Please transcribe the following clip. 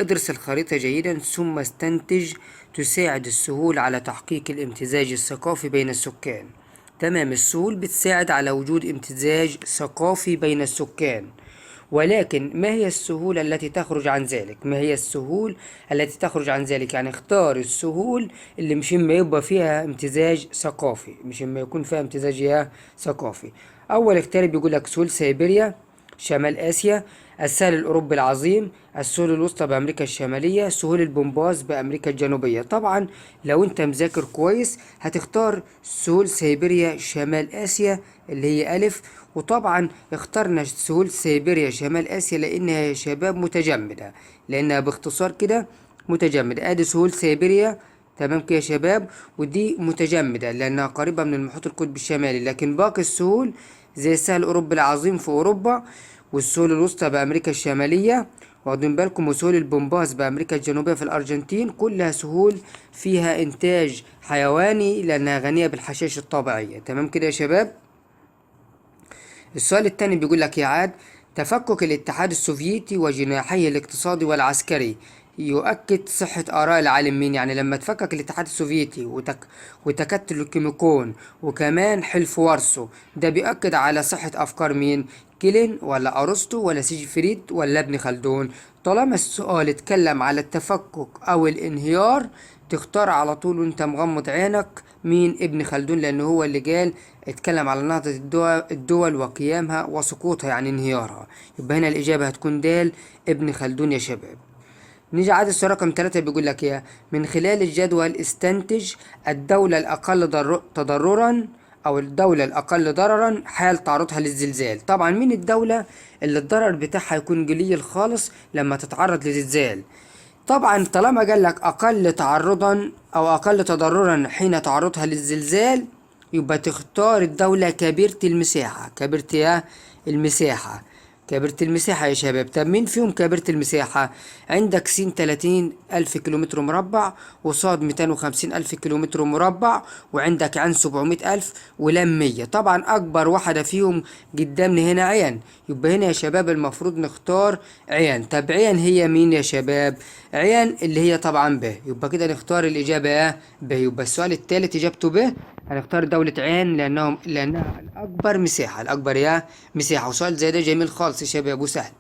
ادرس الخريطة جيدا ثم استنتج. تساعد السهول على تحقيق الامتزاج الثقافي بين السكان. تمام، السهول بتساعد على وجود امتزاج ثقافي بين السكان. ولكن ما هي السهول التي تخرج عن ذلك؟ ما هي السهول التي تخرج عن ذلك؟ يعني اختار السهول اللي مش اما يبقى فيها امتزاج ثقافي، مش اما يكون فيها امتزاج ثقافي. اول اختيار بيقول لك سهول سيبيريا شمال آسيا، السهل الأوروبي العظيم، السهول الوسطى بأمريكا الشمالية، سهول البومباز بأمريكا الجنوبية. طبعا لو انت مذاكر كويس هتختار سهول سيبيريا شمال آسيا اللي هي ألف. وطبعا اخترنا سهول سيبيريا شمال آسيا لأنها يا شباب متجمدة، لأنها باختصار كده متجمدة. ادي سهول سيبيريا، تمام كده يا شباب، ودي متجمدة لأنها قريبة من المحيط القطبي الشمالي. لكن باقي السهول زي السهل الأوروبي العظيم في أوروبا، والسهول الوسطى بأمريكا الشمالية، واخدين بالكم، وسهول البومباس بأمريكا الجنوبية في الأرجنتين، كلها سهول فيها إنتاج حيواني لأنها غنية بالحشائش الطبيعية. تمام كده يا شباب. السؤال الثاني بيقول لك يعاد تفكك الاتحاد السوفيتي وجناحيه الاقتصادي والعسكري يؤكد صحة آراء العالمين. يعني لما تفكك الاتحاد السوفيتي وتكتل الكيميكون وكمان حلف وارسو، ده بيؤكد على صحة أفكار مين؟ كيلين ولا أرسطو ولا سيجفريد ولا ابن خلدون؟ طالما السؤال اتكلم على التفكك أو الانهيار تختار على طول وانت مغمض عينك مين؟ ابن خلدون، لأنه هو اللي قال اتكلم على نهضة الدول وقيامها وسقوطها يعني انهيارها. يبقى هنا الإجابة هتكون دال ابن خلدون يا شباب. نيجي عاد السؤال رقم 3 بيقول لك ايه؟ من خلال الجدول استنتج الدولة الأقل تضررا أو الدولة الأقل ضررا حال تعرضها للزلزال. طبعا مين الدولة اللي الضرر بتاعها يكون قليل خالص لما تتعرض لزلزال؟ طبعا طالما قال لك أقل تعرضا أو أقل تضررا حين تعرضها للزلزال، يبقى تختار الدولة كبيرة المساحة. كبيرة المساحة يا شباب. طب مين فيهم كبيرة المساحة؟ عندك سين 30,000 كيلومتر مربع، وصاد 250,000 كيلومتر مربع، وعندك عين 700,000، ولام 100. طبعا أكبر واحدة فيهم قدامنا هنا عين، يبقى هنا يا شباب المفروض نختار عين. طب عين هي مين يا شباب؟ عين اللي هي طبعا ب، يبقى كده نختار الإجابة ب. يبقى السؤال الثالث إجابته ب، هنختار دولة عين لأنها الأكبر مساحة، الأكبر مساحة. وسؤال زي ده جميل خالص يا شباب وسهل.